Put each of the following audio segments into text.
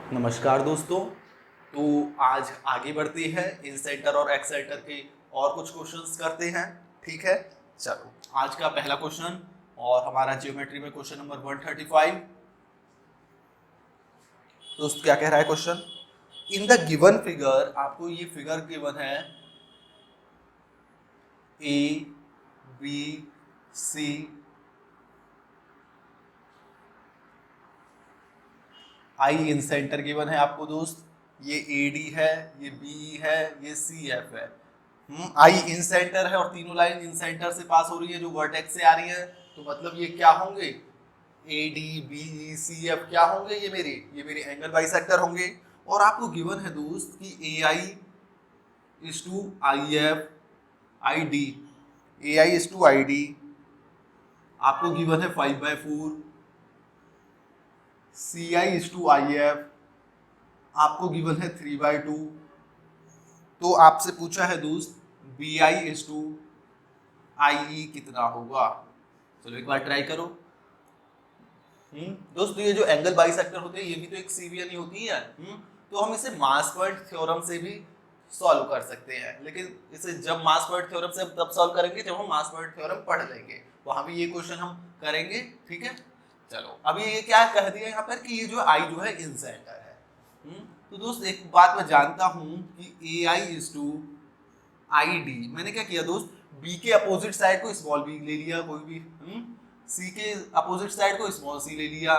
नमस्कार दोस्तों। तो आज आगे बढ़ते हैं इन सेंटर और एक्स सेंटर के और कुछ क्वेश्चंस करते हैं। ठीक है, चलो आज का पहला क्वेश्चन और हमारा ज्योमेट्री में क्वेश्चन नंबर 135। दोस्त क्या कह रहा है question? In the given figure, आपको ये फिगर गिवन है A B C, I incentre given है आपको दोस्त। ये ए डी है, ये बी है, ये सी एफ है। आई इन सेंटर है और तीनों लाइन इन सेंटर से पास हो रही है जो वर्टेक्स से आ रही है। तो मतलब ये क्या होंगे? A D B E C F क्या होंगे? ये मेरे एंगल बाइसेक्टर होंगे। और आपको गिवन है दोस्त कि A I is to I F I D, A I is to I D आपको गिवन है 5/4, C I is to I F आपको गिवन है 3/2। तो आपसे पूछा है दोस्त B I is to I E कितना होगा? चलो एक बार ट्राई करो। दोस्तों ये जो एंगल बाइसेक्टर होते हैं ये भी तो एक सीवियन ही होती है। तो हम इसे मास पॉइंट थ्योरम से भी सॉल्व कर सकते हैं, लेकिन इसे जब मास पॉइंट थ्योरम से तब सॉल्व करेंगे जब हम मास पॉइंट थ्योरम पढ़ लेंगे, वहां भी ये क्वेश्चन हम करेंगे। ठीक है, चलो अभी ये क्या कह दिया यहाँ पर कि ये जो आई जो है इन सेंटर है। तो दोस्त एक बात मैं जानता हूं कि A I is to I D. मैंने क्या किया दोस्त, बी के अपोजिट साइड को स्मॉल बी ले लिया, कोई भी सी के अपोजिट साइड को स्मॉल सी ले लिया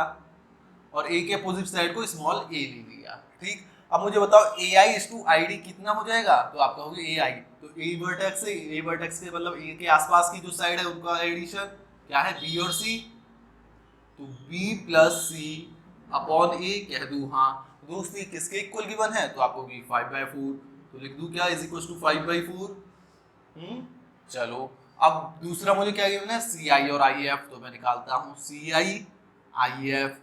और ए के अपोजिट साइड को स्मॉल ए ले लिया। ठीक, अब मुझे बताओ ए I is to I D कितना हो जाएगा? तो आप कहोगे ए आई, तो ए वर्टेक्स से ए वर्टेक्स के मतलब ए के आसपास की जो साइड है उनका एडिशन क्या है? बी और सी। तो बी प्लस सी अपॉन ए कह दूं। हाँ दोस्त ये किसके इक्वल गिवन है? तो आपको 5/4, तो लिख दूं क्या इज इक्वल टू 5/4। चलो अब दूसरा मुझे क्या गिवन है? सी आई और आई एफ। तो मैं निकालता हूं सी आई आई एफ।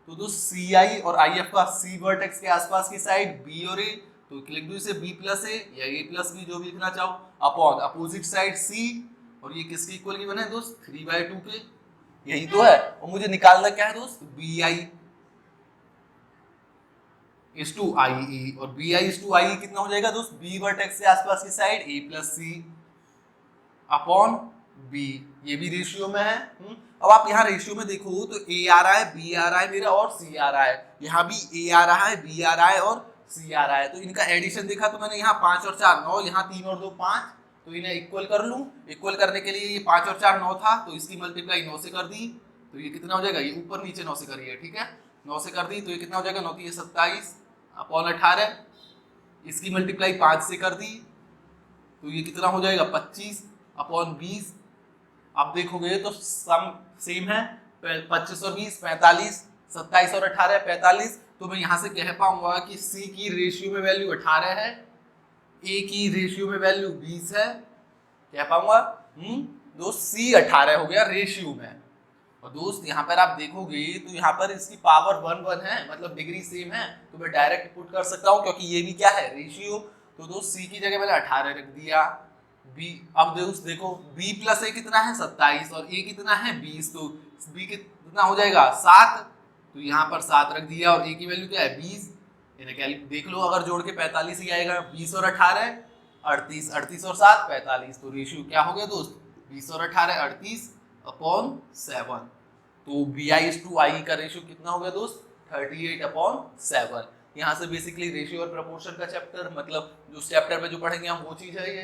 तो दोस्त सी आई और आई एफ का सी वर्टेक्स के आसपास की साइड बी और ए, तो लिख दूं इसे बी प्लस ए या ए प्लस बी जो भी लिखना चाहो, अपॉन अपोजिट साइड सी। और ये किसके इक्वल गिवन है दोस्त? 3/2 के। यही तो है। और मुझे निकालना क्या है दोस्त? B I is to I ई, और B I is to I E कितना हो जाएगा दोस्त? बी वर्टेक्स के आसपास की साइड ए प्लस सी अपॉन बी। ये भी रेशियो में है। अब आप यहाँ रेशियो में देखो तो ए आ रहा है, बी आ रहा है मेरा और सी आ रहा है। यहाँ भी ए आ रहा है, बी आ रहा है और सी आ रहा है। तो इनका एडिशन देखा तो मैंने यहाँ 5 और 4 9, यहाँ 3 और 2 5, तो इन्हें इक्वल कर लूँ। इक्वल करने के लिए ये 5 और 4 9 था, तो इसकी मल्टीप्लाई 9 से कर दी। तो ये कितना हो जाएगा? ये ऊपर नीचे 9 से करिए। ठीक है, 9 से कर दी तो ये कितना हो जाएगा? 9 3 27 अपॉन 18। इसकी मल्टीप्लाई 5 से कर दी तो ये कितना हो जाएगा? 25 अपॉन 20। अब देखोगे तो सम सेम है, 25 और 20 45, 27 और 18 45। तो मैं यहाँ से कह पाऊंगा कि सी की रेशियो में वैल्यू 18 है, ए की रेशियो में वैल्यू 20 है। कह पाऊंगा? दोस्त सी 18 हो गया रेशियो में। और दोस्त यहाँ पर आप देखोगे तो यहाँ पर इसकी पावर 1 1 है, मतलब डिग्री सेम है, तो मैं डायरेक्ट पुट कर सकता हूँ क्योंकि ये भी क्या है? रेशियो। तो दोस्त सी की जगह मैंने 18 रख दिया। बी, अब दोस्त देखो बी प्लस ए कितना है? 27 और ए कितना है? 20। तो बी कितना हो जाएगा? 7। तो यहाँ पर 7 रख दिया और ए की वैल्यू क्या है? 20। इन्हें क्या देख लो, अगर जोड़ के 45 ही आएगा। 20 और 18 38, 38 और 7 45। तो रेशियो क्या हो गया दोस्त? 20 और 18 38 अपॉन 7। तो बी आई इज टू आई का रेशियो कितना हो गया दोस्त? 38 अपॉन 7। यहाँ से बेसिकली रेशियो और प्रपोर्शन का चैप्टर, मतलब जो चैप्टर में जो पढ़ेंगे हम वो चीज है ये।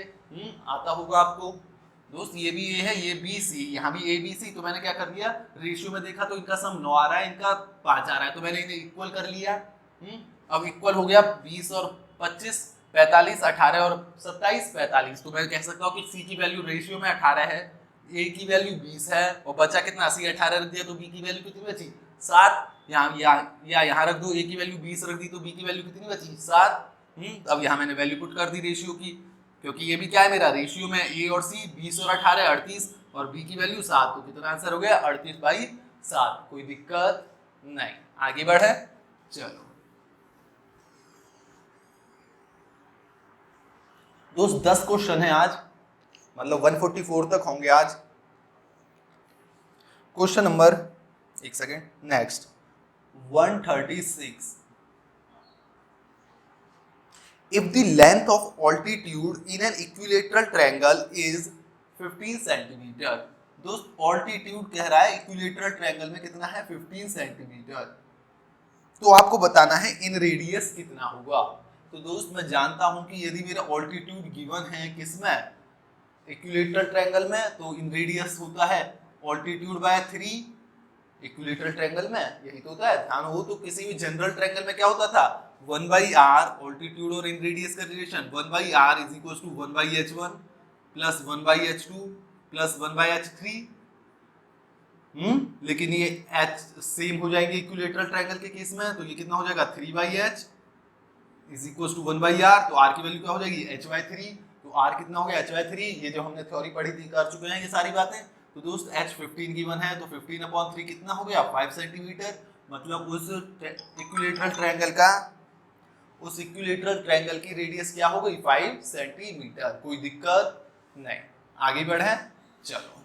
आता होगा आपको दोस्त। ये भी ए है, ये बी सी, यहाँ भी ए बी सी। तो मैंने क्या कर दिया, रेशियो में देखा तो इनका सम 9 आ रहा है, इनका 5 आ रहा है, तो मैंने इन्हें इक्वल कर लिया। अब इक्वल हो गया 20 और 25 45, 18 और 27 45। तो मैं कह सकता हूँ कि सी की वैल्यू रेशियो में 18 है, ए की वैल्यू 20 है और बचा कितना? सी 18 रख दिया तो बी की वैल्यू कितनी बची? 7। यहाँ रख दो, ए की वैल्यू 20 रख दी तो बी की वैल्यू कितनी बची? 7। अब यहाँ मैंने वैल्यू पुट कर दी रेशियो की, क्योंकि ये भी क्या है मेरा? रेशियो में ए और सी 20 और 18 38 और बी की वैल्यू 7। तो कितना आंसर हो गया? 38/7। कोई दिक्कत नहीं, आगे बढ़े। चलो दोस्त 10 क्वेश्चन है आज, मतलब 144 तक होंगे आज। क्वेश्चन नंबर, एक second, next 136 if the length of altitude in an equilateral triangle is 15 centimetre. दोस्त ऑल्टीट्यूड कह रहा है इक्विलेटरल ट्रायंगल में कितना है 15 सेंटीमीटर, तो आपको बताना है इन रेडियस कितना होगा। तो दोस्त मैं जानता हूं कि यदि मेरा ऑल्टीट्यूड गिवन है किसमें इक्विलेटरल ट्रायंगल में, तो इन रेडियस होता है ऑल्टीट्यूड बाय 3 इक्विलेटरल ट्रायंगल में, यही तो होता है। ध्यान हो तो किसी भी जनरल ट्रायंगल में क्या होता था 1/r ऑल्टीट्यूड और इन रेडियस का relation 1/r is equal to 1/h1 plus 1/h2 plus 1/h3। लेकिन ये h सेम हो जाएंगे इक्विलेटरल ट्रायंगल के केस में, तो ये कितना हो जाएगा 3/h is equal to 1/r, तो r की वैल्यू क्या हो जाएगी h/3, तो r कितना हो गया h/3। ये जो हमने थ्योरी पढ़ी थी कर चुके हैं ये सारी बातें। तो दोस्त h 15 गिवन है, तो 15/3 कितना हो गया 5 सेंटीमीटर, मतलब उस इक्विलेटरल ट्रायंगल की रेडियस क्या हो गई 5 सेंटीमीटर। कोई दिक्कत नहीं, आगे बढ़े। चलो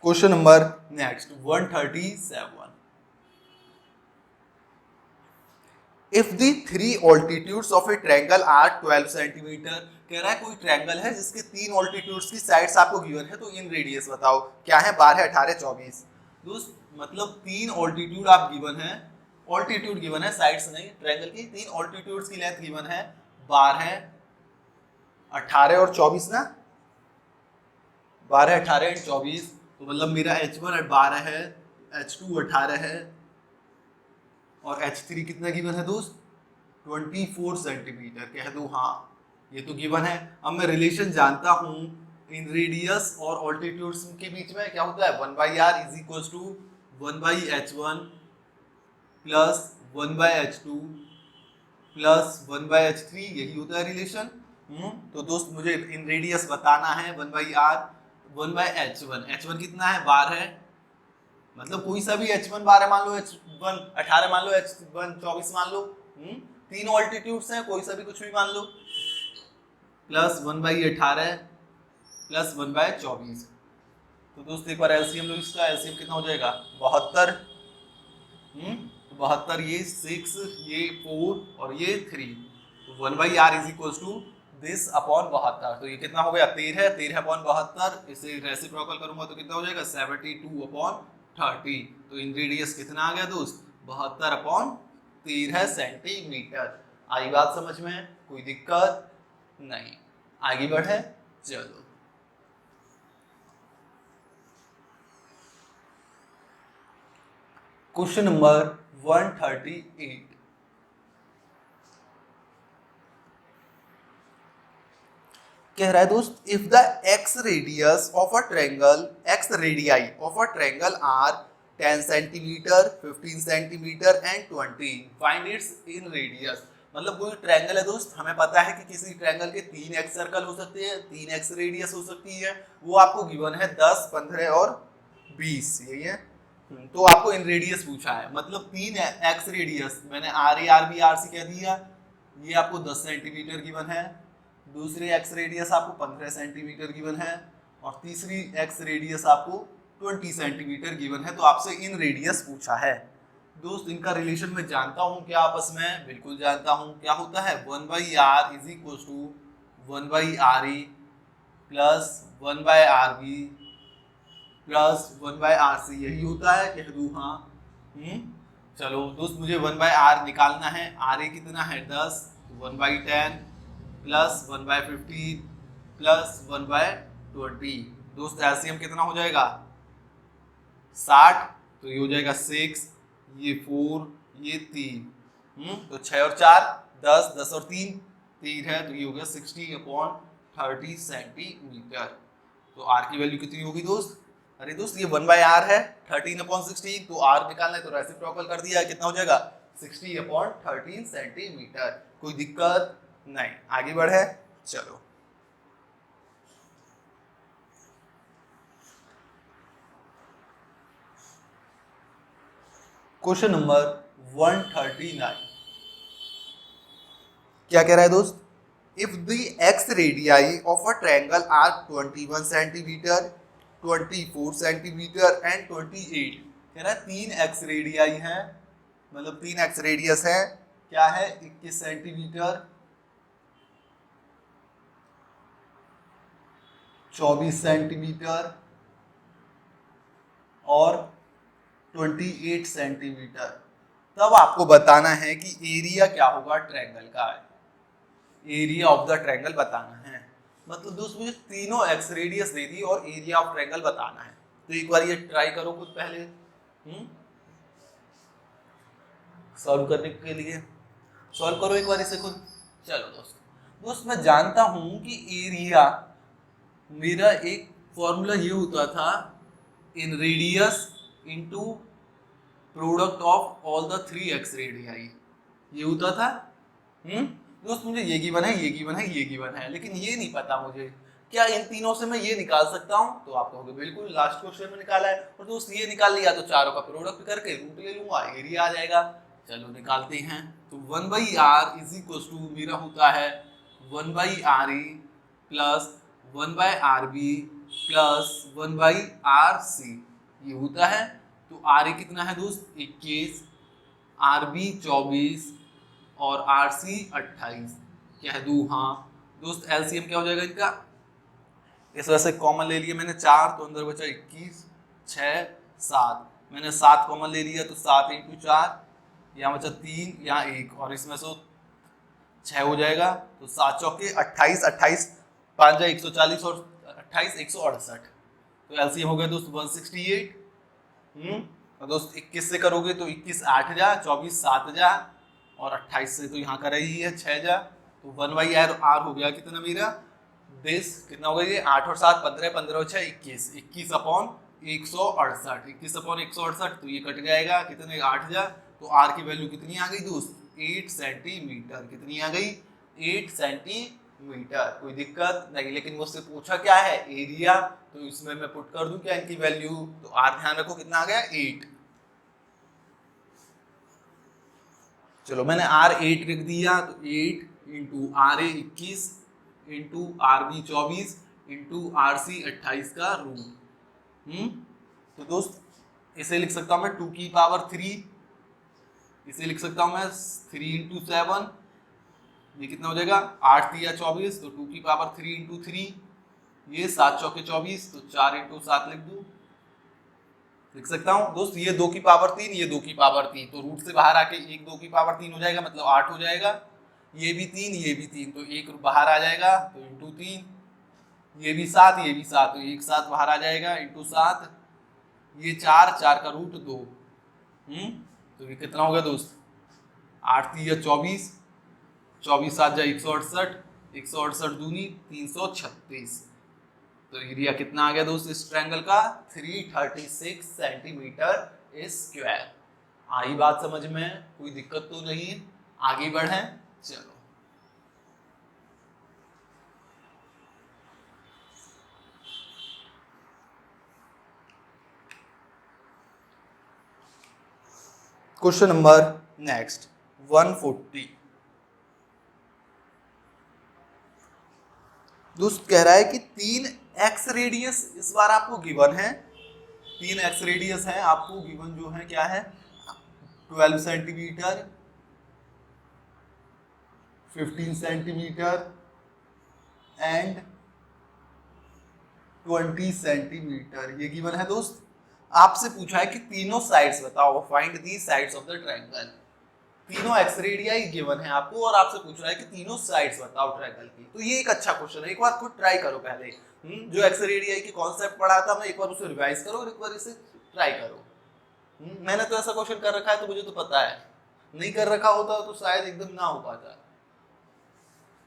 question number next 137। If the three altitudes of a triangle are 12 centimetre, कह रहा है कोई ट्रायंगल है जिसके 3 ऑल्टीट्यूड्स की साइड्स आपको गिवन है, तो इन रेडियस बताओ क्या है 12, 18, 24। दोस्त मतलब 3 ऑल्टीट्यूड आप गिवन है, ऑल्टीट्यूड गिवन है साइड्स नहीं, ट्रायंगल की 3 ऑल्टीट्यूड्स की लेंथ गिवन है 12, 18 और 24 ना, 12, 18 और 24। तो मतलब मेरा h1 12 है, h2 18 है और h3 कितना गिवन है दोस्त 24 सेंटीमीटर। कह दो हाँ ये तो गिवन है। अब मैं रिलेशन जानता हूँ इन रेडियस और ऑल्टीट्यूड्स के बीच में क्या होता है 1/r is equal to 1/h1 plus 1/h2 plus 1/h3, यही होता है रिलेशन। तो दोस्त मुझे इन रेडियस बताना है 1/r 1/h1, h1 कितना है 12 है, मतलब कोई सा भी h1 12 मान लो, h1 18 मान लो, h1 24 मान लो, 3 ऑल्टीट्यूड्स हैं कोई सा भी कुछ भी मान लो, प्लस 1/18 प्लस 1/24। तो दोस्त एक बार एलसीएम लो, इसका एलसीएम कितना हो जाएगा 72, 72 ये 6 ये 4 और ये 3, तो 1/r is equal to this upon 72। तो ये कितना हो गया 13/72, इसे रेसिप्रोकल करूंगा तो कितना हो जाएगा 72/30। तो इन रेडियस कितना आ गया दोस्त 72/13 सेंटीमीटर। आई बात समझ में, कोई दिक्कत नहीं, आगे बढ़े। चलो क्वेश्चन नंबर 138। कह रहा है दोस्त if the x radius of a triangle, x radii of a triangle are 10 centimetre 15 centimetre and 20, find its inradius. मतलब कोई ट्रायंगल है दोस्त, हमें पता है कि किसी ट्रायंगल के 3x सर्कल हो सकते हैं, 3x रेडियस हो सकती है, वो आपको गिवन है 10, 15 और 20, यही है। तो आपको इन रेडियस पूछा है, मतलब 3x रेडियस, मैंने RA RB RC कह दिया, ये आपको 10 सेंटीमीटर गिवन है, दूसरी x रेडियस आपको 15 सेंटीमीटर गिवन है और तीसरी x रेडियस आपको 20 सेंटीमीटर गिवन है। तो आपसे इन रेडियस पूछा है। दोस्त इनका रिलेशन मैं जानता हूँ क्या आपस में, बिल्कुल जानता हूँ। क्या होता है 1/r is equal to 1/ra plus 1/rb plus 1/rc, यही होता है, कह दूँ हाँ। चलो दोस्त मुझे 1/r निकालना है, ra कितना है 10, 1/10 प्लस 1/15 प्लस 1/20। दोस्त एलसीएम कितना हो जाएगा 60, तो ये हो जाएगा 6, ये 4, ये 3, तो 6 और 4 10, 10 और 3 3 है, तो ये हो गया 60/30 सेंटीमीटर। तो r की वैल्यू कितनी होगी दोस्त, अरे दोस्त ये 1/r है 13/16, तो r निकालना है तो रेसिप्रोकल कर दिया, कितना हो जाएगा 60/13 सेंटीमीटर। कोई दिक्कत नहीं, आगे बढ़े। चलो क्वेश्चन नंबर 139। क्या कह रहा है दोस्त, if the x radii of a triangle are 21 centimetre 24 centimetre and 28, कह रहा है 3 x रेडियाई है, मतलब 3 x रेडियस है क्या है 21 सेंटीमीटर, 24 सेंटीमीटर और 28 सेंटीमीटर। तब आपको बताना है कि एरिया क्या होगा ट्रायंगल का, एरिया ऑफ द ट्रायंगल बताना है। मतलब दोस्त मुझे तीनों एक्स रेडियस दे दी और एरिया ऑफ ट्रायंगल बताना है। तो एक बार ये ट्राई करो खुद पहले सॉल्व करने के लिए, सॉल्व करो एक बार इसे खुद। चलो दोस्त मैं जानता हूं कि एरिया मेरा एक फॉर्मूला ये होता था इन radius into product of all the 3x radii, ये होता था। दोस्त मुझे ये गिवन है, ये गिवन है, ये गिवन है, लेकिन ये नहीं पता मुझे क्या इन तीनों से मैं ये निकाल सकता हूँ। तो आप कहोगे बिल्कुल लास्ट क्वेश्चन में निकाला है। और दोस्त ये निकाल लिया तो चारों का प्रोडक्ट करके रूट ले लूंगा, एरिया आ जाएगा। चलो निकालते हैं। तो 1/r इज इक्वल टू मेरा होता है 1/re plus 1/rb plus 1/rc, ये होता है। तो RA कितना है दोस्त 21, RB 24 और RC 28, कह दूं हाँ। दोस्त LCM क्या हो जाएगा इनका, इस वजह से कॉमन ले लिया मैंने 4, तो अंदर बचा 21, 6, 7, मैंने 7 कॉमन ले लिया तो 7 × 4, यहाँ बचा 3, यहाँ 1 और इसमें से 6 हो जाएगा। तो 7 चौके 28, 28 5 जा 140 और 28 168, तो एलसीएम हो गया दोस्त 168। और दोस्त 21 से करोगे तो 21 8 जा, 24 7 जा और 28 से तो यहाँ कर रही है 6 जा, तो 1/r हो गया कितना मेरा दिस, कितना होगा ये 8 और 7 15, 15 और 6 21, 21 अपॉन 168, 21 अपॉन 168, तो ये कट जाएगा कितने 8 जा। तो आर की वैल्यू कितनी आ गई दोस्त 8 सेंटीमीटर, कितनी आ गई 8 सेंटीमीटर। कोई दिक्कत नहीं, लेकिन मुझसे पूछा क्या है एरिया, तो इसमें मैं पुट कर दूं क्या इनकी वैल्यू। तो आर ध्यान रखो कितना आ गया 8। चलो मैंने आर 8 लिख दिया, तो 8 into R A 21 into R B 24 into R C 28 का रूट। तो दोस्त इसे लिख सकता हूं मैं 2 की पावर 3, इसे लिख सकता हूं मैं 3 × 7, ये कितना हो जाएगा 8 3 24, तो 2 की पावर 3 × 3, ये 7 चौके 24, तो 4 × 7 लिख दूं, लिख सकता हूं दोस्त। ये 2 की पावर 3, ये 2 की पावर 3, तो रूट से बाहर आके 1 2 की पावर 3 हो जाएगा, मतलब 8 हो जाएगा। ये भी 3, ये भी 3, तो 1 बाहर आ जाएगा, तो इंटू 3, ये भी 7, ये भी 7, तो 1 7 बाहर आ जाएगा इंटू 7, ये 4 4 का रूट 2। तो ये कितना हो गया दोस्त 8 3 24, 24 7 जा 168, 168 दूनी 336, तो एरिया कितना आ गया दोस्त इस ट्रायंगल का 336 सेंटीमीटर स्क्वायर। आई बात समझ में, कोई दिक्कत तो नहीं, आगे बढ़े। चलो क्वेश्चन नंबर नेक्स्ट 140। दोस्त कह रहा है कि 3x रेडियस इस बार आपको गिवन है, 3x रेडियस है आपको गिवन, जो है क्या है 12 सेंटीमीटर, 15 सेंटीमीटर एंड 20 सेंटीमीटर, ये गिवन है दोस्त। आपसे पूछा है कि तीनों साइड्स बताओ, find the sides of the triangle. तीनों एक्स रेडियाई गिवन है आपको और आपसे पूछ रहा है कि तीनों साइड्स बताओ ट्रायंगल की। तो ये एक अच्छा क्वेश्चन है, एक बार खुद ट्राई करो पहले। जो एक्स रेडियाई की कॉन्सेप्ट पढ़ा था मैं, एक बार उसे रिवाइज करो और एक बार इसे ट्राई करो। मैंने तो ऐसा क्वेश्चन कर रखा है तो मुझे तो पता है, नहीं कर रखा होता तो शायद एकदम ना हो पाता।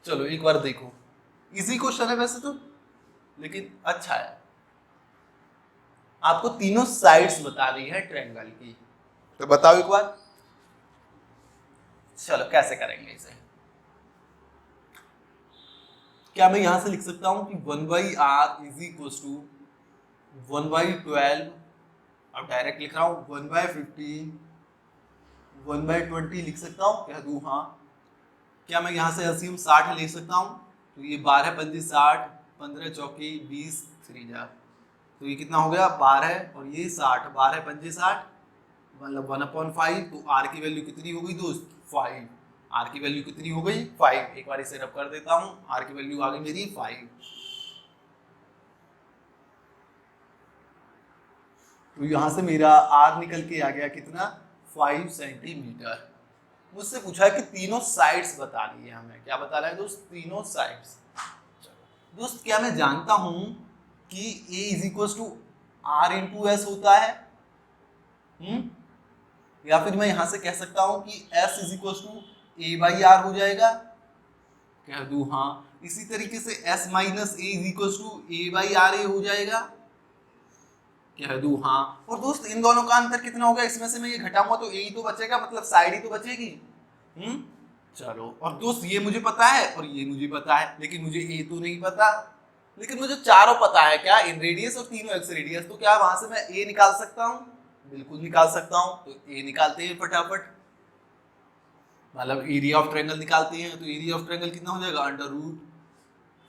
चलो एक बार देखो, इजी क्वेश्चन है वैसे तो, लेकिन अच्छा है। आपको तीनों साइड्स बता दी है ट्रायंगल की, तो बताओ एक बार। चलो कैसे करेंगे इसे, क्या मैं यहां से लिख सकता हूं कि 1/r इज इक्वल टू 1/12, अब डायरेक्ट लिख रहा हूं 1/15, 1/20 लिख सकता हूं, कह दूं हाँ। क्या मैं यहां से एलसीएम 60 ले सकता हूं, तो ये 12 पंजे 60, 15 चौकी 20 3 जा, तो ये कितना हो गया 12 और ये 60, 12 पंजे 60, मतलब 1/5, तो r की वैल्यू कितनी होगी दोस्त 5। आर की वैल्यू कितनी हो गई 5। एक बार इसे रब कर देता हूं, आर की वैल्यू आ गई मेरी 5। तो यहां से मेरा आर निकल के आ गया कितना 5 सेंटीमीटर। मुझसे पूछा है कि तीनों साइड्स बतानी है हमें। क्या बताना है दोस्त? तीनों साइड्स। दोस्त क्या मैं जानता हूं कि A is equal to R into S होता है? या फिर मैं यहां से कह सकता हूं कि S is equal to A by R हो जाएगा। कह दू हाँ। इसी तरीके से S minus A is equal to A by R A हो जाएगा। कह दू हाँ। और दोस्त इन दोनों का अंतर कितना होगा? इसमें से मैं ये घटाऊंगा तो ए ही तो बचेगा, मतलब साइड ही तो बचेगी। चलो, और दोस्त ये मुझे पता है और ये मुझे पता है, लेकिन मुझे ए तो नहीं पता। लेकिन मुझे चारों पता है, क्या इन रेडियस और तीनों एक्स रेडियस। तो क्या वहां से मैं ए निकाल सकता हूँ? बिल्कुल निकाल सकता हूँ। तो ए निकालते हैं फटाफट, मतलब एरिया ऑफ ट्रायंगल निकालते हैं। तो एरिया ऑफ ट्रायंगल कितना हो जाएगा? Under root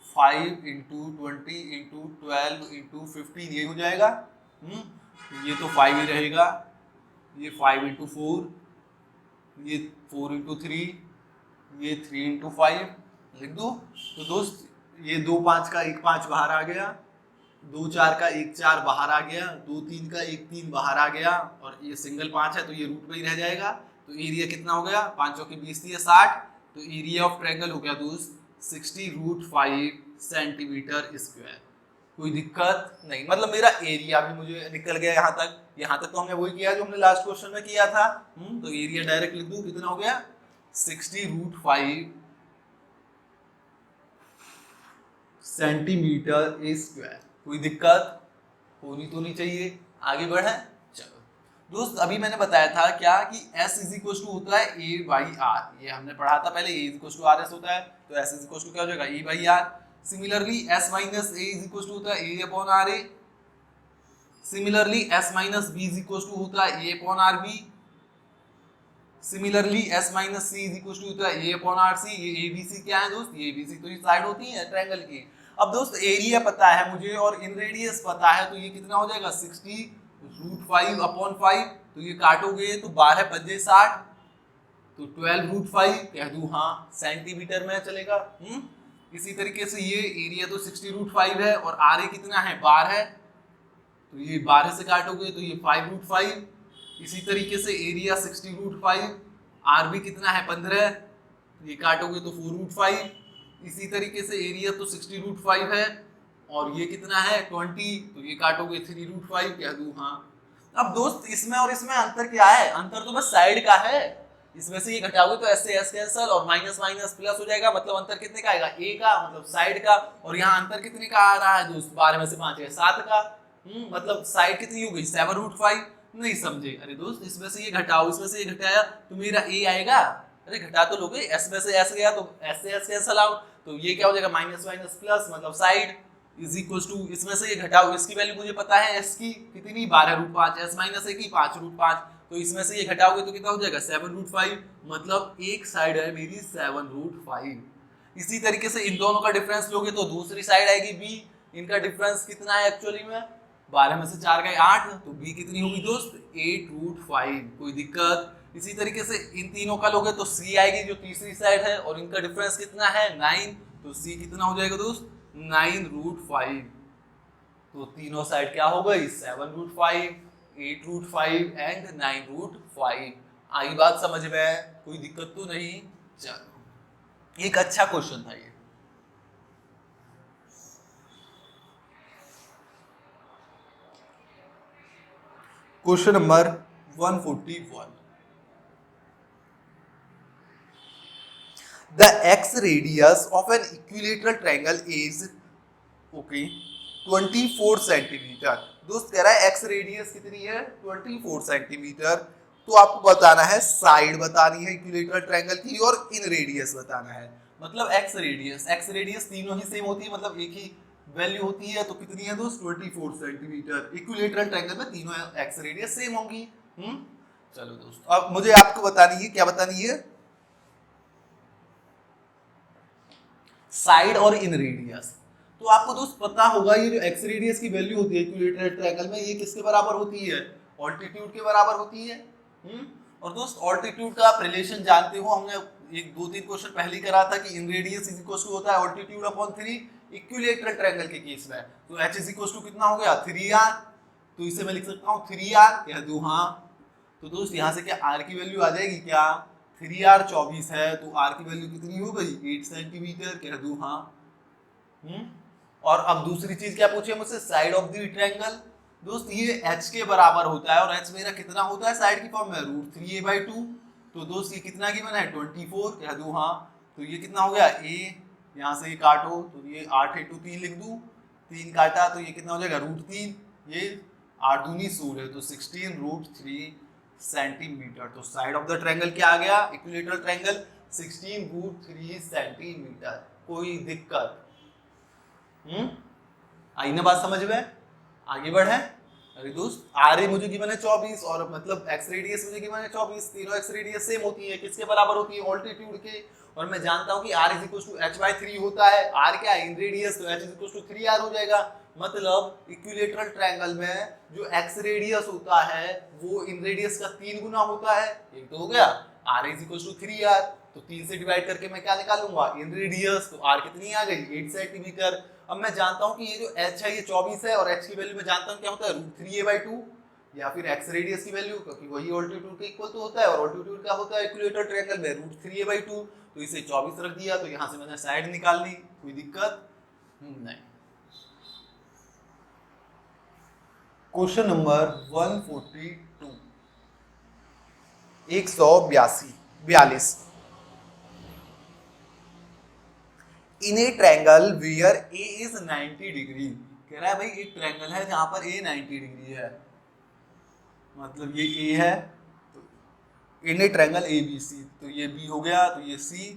5 into 20 into 12 into 15 ये हो जाएगा। ये तो 5 ही रहेगा, ये 5 इंटू 4, ये 4 इंटू 3, ये 3 इंटू 5 लिख दो। तो दोस्त ये 2 5 का 1 5 बाहर आ गया, 2 4 का 1 4 बाहर आ गया, 2 3 का 1 3 बाहर आ गया, और ये सिंगल 5 है तो ये रूट में ही रह जाएगा। तो एरिया कितना हो गया? 5 चौके 20 दिए 60। तो एरिया ऑफ ट्रायंगल हो गया दोस्त 60 रूट 5 सेंटीमीटर स्क्वायर। कोई दिक्कत नहीं, मतलब मेरा एरिया भी मुझे निकल गया यहाँ तक। यहाँ तक तो हमने वही किया जो हमने लास्ट क्वेश्चन में किया था। तो एरिया डायरेक्ट लिख दूं, कितना हो गया 60 रूट 5 सेंटीमीटर स्क्वायर। कोई दिक्कत होनी तो नहीं चाहिए। आगे बढ़े। चलो दोस्त, अभी मैंने बताया था क्या कि S इज इक्वल टू होता है A बाई आर। ये हमने पढ़ा था पहले, A is equal to R S होता है, तो S इज इक्वल टू क्या हो जाएगा A by R. Similarly S minus A is equal to होता है A upon R A. Similarly S minus B is equal to होता है A upon R B. Similarly S minus C is equal to होता है A upon R C. ये ABC क्या है दोस्त? ये ABC तो ये साइड होती है ट्रायंगल की। अब दोस्त एरिया पता है मुझे और इन रेडियस पता है, तो ये कितना हो जाएगा 60 रूट 5 अपॉन 5। तो ये काटोगे तो 12 पंजे 60, तो 12 रूट 5 कह दूं हाँ सेंटीमीटर में चलेगा। इसी तरीके से ये एरिया तो 60 रूट 5 है और आर ए कितना है 12 है, तो ये 12 से काटोगे तो ये 5 रूट 5। इसी तरीके से एरिया 60 रूट 5, आर भी कितना है 15, ये काटोगे तो 4 रूट 5। इसी तरीके से एरिया तो 60 रूट 5 है और ये कितना है 20, तो ये काटोगे 3 रूट 5 कह दूं हाँ। अब दोस्त इसमें और इसमें अंतर क्या है? अंतर तो बस साइड का है। इसमें से ये घटाओगे तो ऐसे एस कैंसल और माइनस माइनस प्लस हो जाएगा, मतलब अंतर कितने का आएगा ए का, मतलब साइड का। और यहाँ अंतर कितने का आ रहा है दोस्त? 12 में से 5 है 7 का। मतलब साइड कितनी हो गई 7 रूट 5। नहीं समझे? अरे दोस्त इसमें से ये घटाओ, इसमें से ये घटाया तो मेरा ए आएगा। अरे घटा तो लोगे, एस में से एस गया तो एस से एस कैंसल आउट, तो ये क्या हो जाएगा माइनस माइनस प्लस, मतलब साइड इज इक्वल टू, इसमें से ये घटाओ, इसकी वैल्यू मुझे पता है एस की कितनी 12 रूट 5, एस माइनस ए की 5 रूट 5, तो इसमें से ये घटाओगे तो कितना हो जाएगा 7 रूट 5, मतलब एक साइड है मेरी 7 रूट 5। इसी तरीके से इन दोनों का डिफरेंस लोगे तो दूसरी साइड आएगी बी। इनका डिफरेंस कितना है एक्चुअली में 12 में से 4 गए 8, तो बी कितनी होगी दोस्त 8 रूट 5। कोई दिक्कत? इसी तरीके से इन तीनों का लोगे तो सी आएगी जो तीसरी साइड है और इनका डिफरेंस कितना है 9, तो सी कितना हो जाएगा दोस्त 9 रूट 5। तो तीनों साइड क्या हो गई 7 रूट 5, 8 रूट 5 एंड 9 रूट 5। आई बात समझ में? कोई दिक्कत तो नहीं? चलो एक अच्छा क्वेश्चन था ये। Question number 141। The x radius of an equilateral triangle is 24 centimetre. दोस्त कह रहा है x रेडियस कितनी है 24 सेंटीमीटर। तो आपको बताना है साइड बतानी है इक्विलेटरल ट्रायंगल की और इन रेडियस बताना है। मतलब x रेडियस तीनों ही सेम होती है, मतलब एक ही वैल्यू होती है, तो कितनी है दोस्त 24 सेंटीमीटर। इक्विलेटरल ट्रायंगल में तीनों x रेडियस सेम होगी। चलो दोस्त अब मुझे आपको बतानी है, क्या बतानी है साइड और इन रेडियस। तो आपको दोस्त पता होगा ये जो एक्स रेडियस की वैल्यू होती है इक्विलेटरल ट्रायंगल में, ये किसके बराबर होती है ऑल्टीट्यूड के बराबर होती है। और दोस्त ऑल्टीट्यूड का आप रिलेशन जानते हो, हमने एक 2-3 क्वेश्चन पहले ही करा था कि inradius is equal to होता है ऑल्टीट्यूड अपॉन 3 इक्विलैटरल ट्रायंगल के केस में। तो h इज इक्वल टू कितना हो गया 3r, तो इसे मैं लिख सकता हूँ 3r, कह दूं हाँ। तो दोस्त यहाँ से क्या r की वैल्यू आ जाएगी क्या, 3r 24 है तो r की वैल्यू कितनी हो गई 8 सेंटीमीटर, कह दूं हाँ। और अब दूसरी चीज क्या पूछे मुझसे, साइड ऑफ द ट्रायंगल। दोस्त ये h के बराबर होता है और h मेरा कितना होता है साइड की फॉर्म में √3a/2। तो दोस्त ये कितना गिवन है 24, कह दूं हाँ। तो ये कितना हो गया a, यहाँ से ये काटो तो ये 8 × 3 लिख दूं, 3 काटा तो ये कितना हो जाएगा √3, ये 8 दूनी 16 तो 16√3 सेंटीमीटर। तो साइड ऑफ द ट्रायंगल क्या आ गया, इक्विलैटरल ट्रायंगल 16√3 सेंटीमीटर। कोई दिक्कत? आई ना बात समझ में, आगे बढ़े। अरे दोस्त आर मुझे गिवन है 24 और मतलब एक्स रेडियस मुझे गिवन है 24, तीनों एक्स रेडियस सेम होती है, किसके बराबर होती है ऑल्टीट्यूड के। और मैं जानता हूं कि r is equal to h/3 होता है, r क्या है इन रेडियस, तो h is equal to 3r हो जाएगा। मतलब इक्विलैटरल ट्रायंगल में जो x रेडियस होता है वो इन रेडियस का 3 गुना होता है। एक तो हो गया r is equal to 3r, तो 3 से डिवाइड करके मैं क्या निकालूंगा इन रेडियस, तो r कितनी आ गई 8 सेंटीमीटर। अब मैं जानता हूं कि ये जो h है ये 24 है और h की वैल्यू मैं जानता हूं क्या होता है √3a/2 या फिर x रेडियस की वैल्यू, क्योंकि वही ऑल्टीट्यूड के इक्वल तो होता है और ऑल्टीट्यूड क्या होता है इक्विलैटरल ट्रायंगल में √3a/2। तो इसे 24 रख दिया, तो यहां से मैंने साइड निकाल ली, कोई दिक्कत नहीं। Question number 142, 142 in a triangle where A is 90 degree. कह रहा है भाई एक ट्रायंगल है जहां पर ए 90 डिग्री है, मतलब ये ए है तो इन ए ट्रायंगल ए बी सी, तो ये बी हो गया तो ये सी।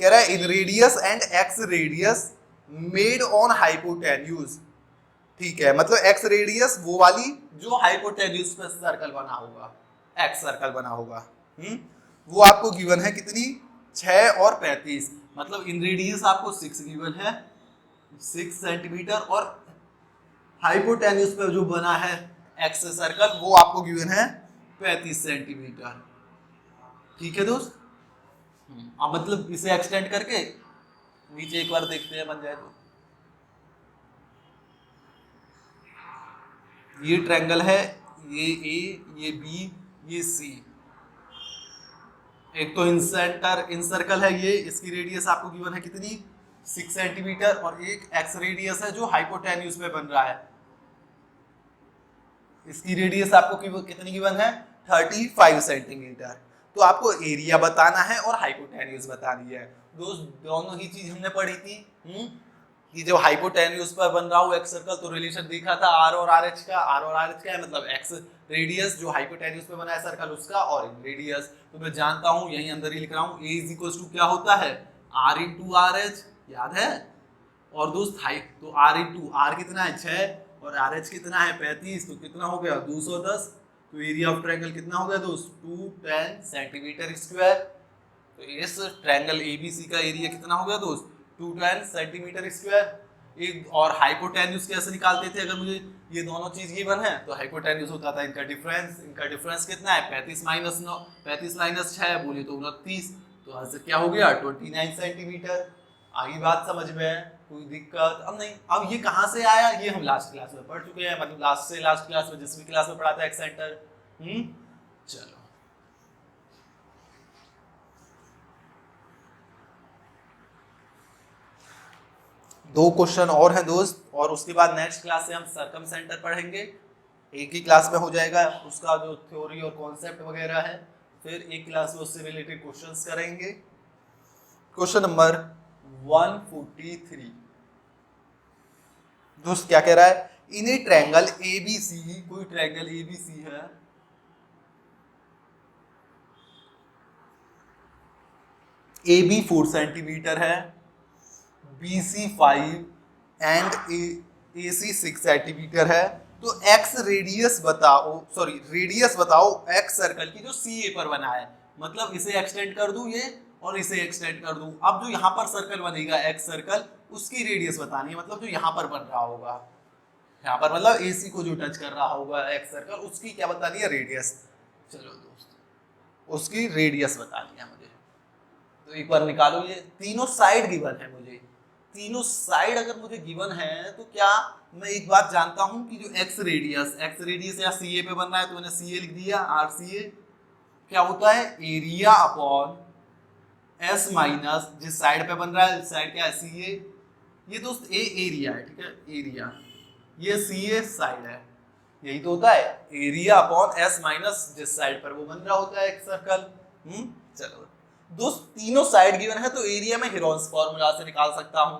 कह रहा है इन radius and x radius made on hypotenuse. ठीक है, मतलब एक्स रेडियस वो वाली जो हाइपोटेन्यूज पे सर्कल बना होगा, एक्स सर्कल बना होगा, वो आपको गिवन है कितनी 6 और 35। मतलब इन रेडियस आपको 6 गिवन है 6 सेंटीमीटर और हाइपोटेन्यूज पे जो बना है एक्स सर्कल वो आपको गिवन है 35 सेंटीमीटर। ठीक है दोस्त, अब मतलब इसे एक्सटेंड करके नीचे एक बार देखते हैं बन जाए तो। ये ट्रायंगल है, ये ए, ये बी, ये सी। एक तो इन सर्कल है ये, इसकी रेडियस आपको गिवन है कितनी 6 सेंटीमीटर और एक एक्स रेडियस है जो हाइपोटेन्यूज में बन रहा है, इसकी रेडियस आपको कितनी गिवन है 35 सेंटीमीटर। तो आपको एरिया बताना है और हाइपोटेन्यूज बतानी है। दोनों ही चीज हमने पढ़ी थी कि जब हाइपोटेन्यूज पर बन रहा हो एक्स सर्कल तो रिलेशन देखा था आर और आर एच का। आर और आर एच क्या है, मतलब एक्स रेडियस जो हाइपोटेन्यूज पे बना है सर्कल उसका और इन रेडियस। तो मैं जानता हूं यहीं अंदर ही लिख रहा हूं ए इज इक्वल टू क्या होता है आर इंटू आर एच, याद है। और दोस्त हाइट तो आर इंटू आर कितना है 6 और आर एच कितना है 35, तो कितना हो गया 210। तो एरिया ऑफ ट्रायंगल कितना हो गया दोस्त 210 सेंटीमीटर स्क्वायर। तो इस ट्रायंगल एबीसी का एरिया कितना हो गया दोस्त 210 सेंटीमीटर स्क्वायर। एक और हाइपोटेन्यूज कैसे निकालते थे, अगर मुझे ये दोनों चीज गिवन है तो हाइपोटेन्यूज होता था इनका डिफरेंस कितना है 35 माइनस 9, 35 माइनस 6 बोले तो 29, तो यहाँ से क्या हो गया 29 सेंटीमीटर। आगे बात समझ में है, कोई दिक्कत अब नहीं। अब ये कहाँ से आया, ये हम लास्ट क्लास में पढ़ चुके हैं, मतलब लास्ट क्लास में जिस भी क्लास में पढ़ा था एक्स सेंटर। चलो दो क्वेश्चन और हैं दोस्त, और उसके बाद नेक्स्ट क्लास से हम सर्कम सेंटर पढ़ेंगे। एक ही क्लास में हो जाएगा, उसका जो थ्योरी और कॉन्सेप्ट वगैरह है, फिर एक क्लास में उससे रिलेटेड क्वेश्चंस करेंगे। क्वेश्चन नंबर 143 दोस्त क्या कह रहा है, इन ए ट्रायंगल एबीसी, कोई ट्रायंगल एबीसी है, AB 4 सेंटीमीटर है, BC 5 एंड AC 6 सेंटीमीटर है। तो x रेडियस बताओ, सॉरी रेडियस बताओ x सर्कल की जो CA पर बना है। मतलब इसे एक्सटेंड कर दूं ये और इसे एक्सटेंड कर दूं। अब जो यहाँ पर सर्कल बनेगा x सर्कल, उसकी रेडियस बतानी है, मतलब जो यहाँ पर बन रहा होगा, यहाँ पर मतलब AC को जो टच कर रहा होगा x सर्कल, उसकी क्या बतानी है रेडियस। चलो दोस्त उसकी रेडियस बतानी है मुझे। तो एक बार निकालो, ये तीनों साइड गिवन है मुझे, तीनों साइड अगर मुझे गिवन है तो क्या मैं एक बात जानता हूं कि जो एक्स रेडियस या सी ए पे बन रहा है, तो मैंने सी ए लिख दिया, आर सी ए क्या होता है, एरिया अपॉन एस माइनस जिस साइड पे बन रहा है, साइड क्या है सी ए, ये दोस्त ए एरिया है, ठीक है, एरिया, ये सी ए साइड है, यही तो होता है एरिया अपॉन एस माइनस जिस साइड पर वो बन रहा होता है एक सर्कल। चलो दोस्त, तीनों साइड गिवन है तो एरिया में हेरोन्स फॉर्मूला से निकाल सकता हूं,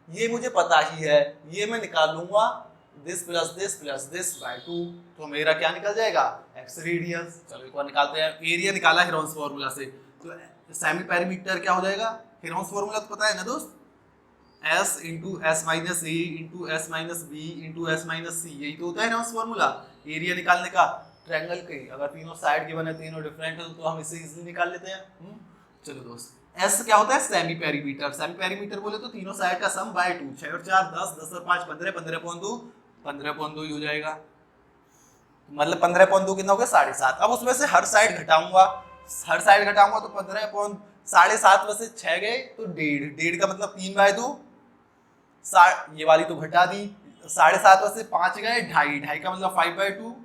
ये मुझे पता ही है, ये मैं निकाल लूंगा दिस प्लस दिस बाय 2, तो मेरा क्या निकल जाएगा, एक्स रेडियस। चलो एक बार निकालते हैं, एरिया निकाला हेरोन्स फॉर्मूला से, तो सेमी पेरीमीटर क्या हो जाएगा, हेरोन्स फॉर्मूला तो पता है ना दोस्त, s into S minus A into S minus B into S minus C, यही तो होता है हेरोन्स फॉर्मूला एरिया निकालने का ट्रायंगल के। अगर तीनों साइड गिवन है, तीनों डिफरेंट है, तो हम इसे इजीली निकाल लेते हैं। चलो दोस्त, S क्या होता है, सेमी पेरीमीटर, सेमी पेरीमीटर बोले तो तीनों साइड का सम बाय 2, 6 और 4 10, 10 और 5 15, 15.2, 15.2 ही हो जाएगा, मतलब 15.2 कितना हो गया, 7.5। अब उसमें से हर साइड घटाऊंगा, हर साइड घटाऊंगा तो 15.7.5 में से 6 गए तो 1.5, 1.5 का मतलब 3/2, ये वाली तो घटा दी, 7.5 में से 5 गए 2.5, 2.5 का मतलब 5/2,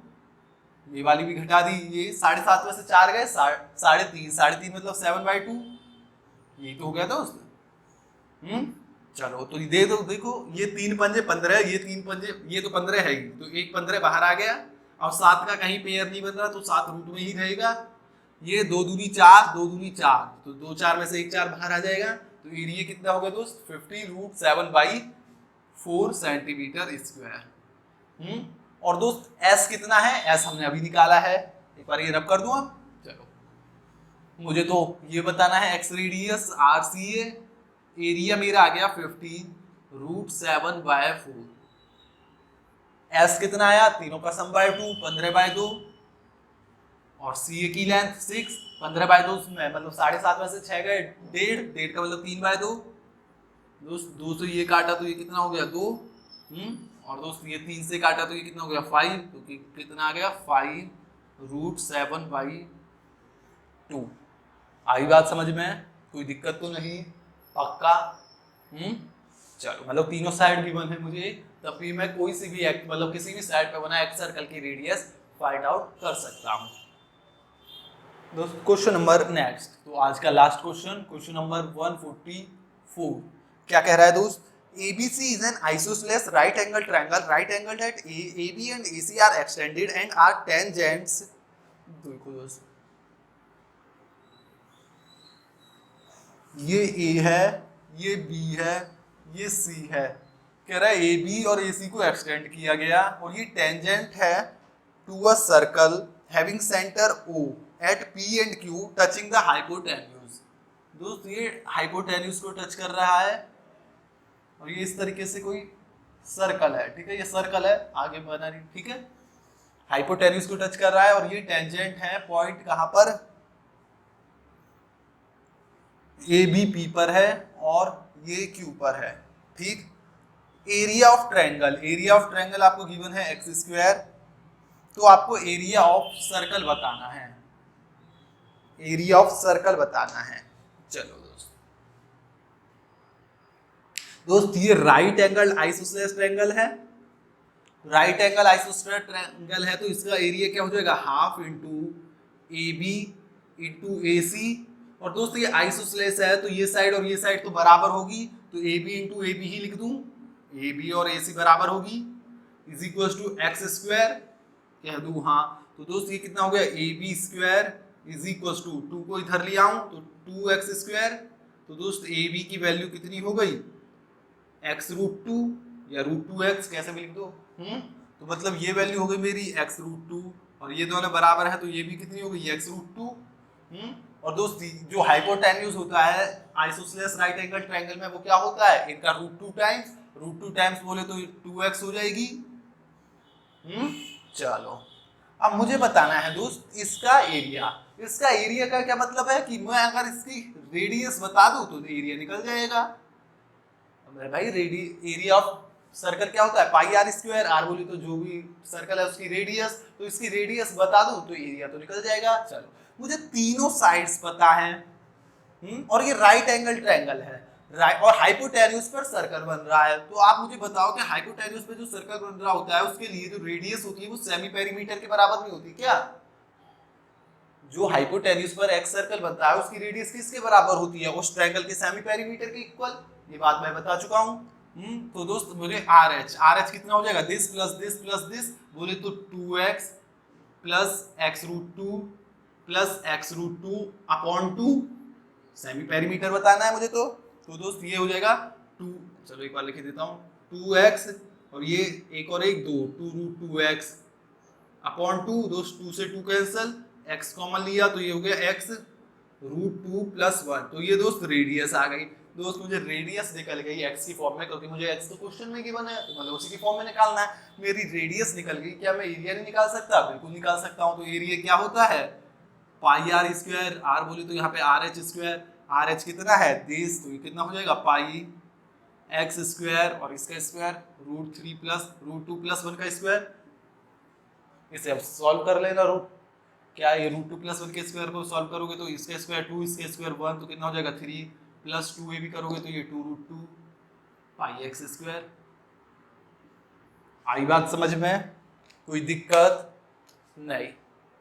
ये वाली भी घटा दी, ये 7.5 में से 4 गए 3.5, 3.5 मतलब 7/2, ये तो हो गया दोस्त। चलो तो दे दो, देखो ये 3 पंजे 15, ये 3 पंजे, ये तो 15 है ही, तो एक 15 बाहर आ गया, अब 7 का कहीं पेयर नहीं बन रहा तो 7 रूट में ही रहेगा, ये 2 दूनी 4, 2 दूनी 4, तो 2 4 में से 1 4 बाहर आ जाएगा, तो एरिया कितना होगा दोस्त, 50√7/4 सेंटीमीटर स्क्वायर। और दोस्त S कितना है, S हमने अभी निकाला है, एक बार ये रब कर दूं अब। चलो मुझे तो ये बताना है एक्स रेडियस आर सी ए, एरिया मेरा आ गया 50√7/4, S कितना आया, तीनों का सम बाय 2, 15/2, और सी ए की लेंथ 6, 15/2 में मतलब 7.5 में से 6 गए 1.5, 1.5 का मतलब 3/2, दोस्त 2 से ये काटा तो ये कितना हो गया 2, और दोस्त ये 3 से काटा तो ये कितना हो गया 5, तो कितना आ गया 5√7/2। आई बात समझ में, कोई दिक्कत तो नहीं, पक्का। चलो मतलब तीनों साइड गिवन है मुझे, तब भी मैं कोई सी भी मतलब किसी भी साइड पे बना एक सर्कल की रेडियस फाइंड आउट कर सकता हूँ। दोस्त क्वेश्चन नंबर नेक्स्ट, तो आज का लास्ट क्वेश्चन, क्वेश्चन नंबर 144, क्या कह रहा है दोस्त, ABC is an isosceles right angle triangle, right angled at AB and AC are extended and are tangents। देखो दोस्त, ये A है, ये B है, ये C है, कह रहा है AB और AC को एक्सटेंड किया गया और ये टेंजेंट है to a circle having centre O at P and Q touching the hypotenuse। दोस्त ये हाइपोटेन्यूज को टच कर रहा है और ये इस तरीके से कोई सर्कल है, ठीक है, ये सर्कल है आगे बना रही, ठीक है, हाइपोटेन्यूज को टच कर रहा है और ये टेंजेंट है पॉइंट कहां पर, ए बी पी पर है और ये क्यू पर है, ठीक। Area of triangle, area of triangle आपको गिवन है x², तो आपको एरिया ऑफ सर्कल बताना है, एरिया ऑफ सर्कल बताना है। चलो दोस्त ये राइट एंगल आइसोसेलेस ट्रायंगल है, राइट एंगल आइसोसेलेस ट्रायंगल है, तो इसका एरिया क्या हो जाएगा, half into A B into A C, और दोस्त ये आइसोसेलेस है तो ये साइड और ये साइड तो बराबर होगी, तो A B into A B ही लिख दूं, ए बी और ए सी बराबर होगी, इज इक्वल टू x² कह दूं, हाँ, तो दोस्त ये कितना हो गया, A B square is equal to 2 को इधर ले आऊं तो 2x², तो दोस्त ए बी की वैल्यू कितनी हो गई, x√2 या √2x कैसे भी लिख दो, तो मतलब ये वैल्यू हो गई मेरी x√2 और ये दोनों बराबर है तो ये भी कितनी हो गई x√2। और दोस्त जो हाइपोटेन्यूज होता है आइसोसेलेस राइट एंगल ट्रायंगल में वो क्या होता है, इनका √2 टाइम्स बोले तो 2x हो जाएगी। चलो अब मुझे बताना है दोस्त इसका एरिया, इसका एरिया का क्या मतलब है कि मैं अगर इसकी रेडियस बता दूं तो एरिया निकल जाएगा, भाई एरिया ऑफ सर्कल क्या होता है πr², आर बोली तो जो भी सर्कल है उसकी रेडियस, तो इसकी रेडियस बता दूं तो एरिया तो निकल जाएगा। चलो मुझे तीनों साइड्स पता है, और ये राइट एंगल ट्रायंगल है, राइट, और हाइपोटेन्यूज पर सर्कल बन रहा है। तो आप मुझे बताओ कि हाइपोटेन्यूज पे जो सर्कल बन रहा होता है उसके लिए जो रेडियस होती है वो सेमी पेरीमीटर के बराबर नहीं होती क्या? जो हाइपोटेन्यूज पर एक्स सर्कल बनता है उसकी रेडियस किसके बराबर होती है? उस ट्रायंगल के सेमी पेरीमीटर के इक्वल। ये बात मैं बता चुका हूं। तो दोस्त बोले आर एच कितना हो जाएगा? दिस प्लस दिस बोले तो 2x plus x root two plus x root two upon 2, semi perimeter बताना है मुझे। तो दोस्त ये हो जाएगा 2, चलो एक बार लिख देता हूँ, 2x और ये एक और एक 2, 2 रूट 2x अपॉन 2, दोस्त 2 से 2 कैंसिल, x कॉमन लिया तो ये हो गया x रूट 2 प्लस 1। तो ये दोस्त रेडियस आ गई। दोस्त मुझे रेडियस निकल गई x की फॉर्म में, क्योंकि मुझे x तो क्वेश्चन में गिवन है तो मतलब उसी की फॉर्म में निकालना है। मेरी रेडियस निकल गई। क्या मैं एरिया नहीं निकाल सकता? बिल्कुल निकाल सकता हूँ। तो एरिया क्या होता है? पाई आर स्क्वायर, आर बोले तो यहाँ पे R H square, R H कितना है? दिस, तो ये कितना हो जाएगा? पाई एक्स स्क्वायर और इसका square root 3 plus root 2 plus 1 का स्क्वायर। इसे अब सॉल्व कर लेना। रूट क्या ये रूट 2 प्लस 1 के स्क्वायर को सॉल्व करोगे तो इसका स्क्वायर 2, इसका स्क्वायर 1, तो कितना हो जाएगा? 3 प्लस 2 ये भी करोगे तो ये 2 रूट 2 पाई एक्स स्क्वायर। आई बात समझ में? कोई दिक्कत नहीं?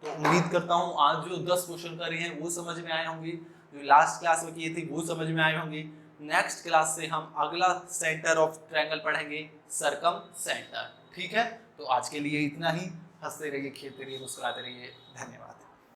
तो उम्मीद करता हूँ आज जो 10 क्वेश्चन करे हैं वो समझ में आए होंगे, जो लास्ट क्लास में किए थे वो समझ में आए होंगे। नेक्स्ट क्लास से हम अगला सेंटर ऑफ ट्रायंगल पढ़ेंगे, सर्कम सेंटर। ठीक है, तो आज के लिए इतना ही। हंसते रहिए, खेलते रहिए, मुस्कुराते रहिए। धन्यवाद।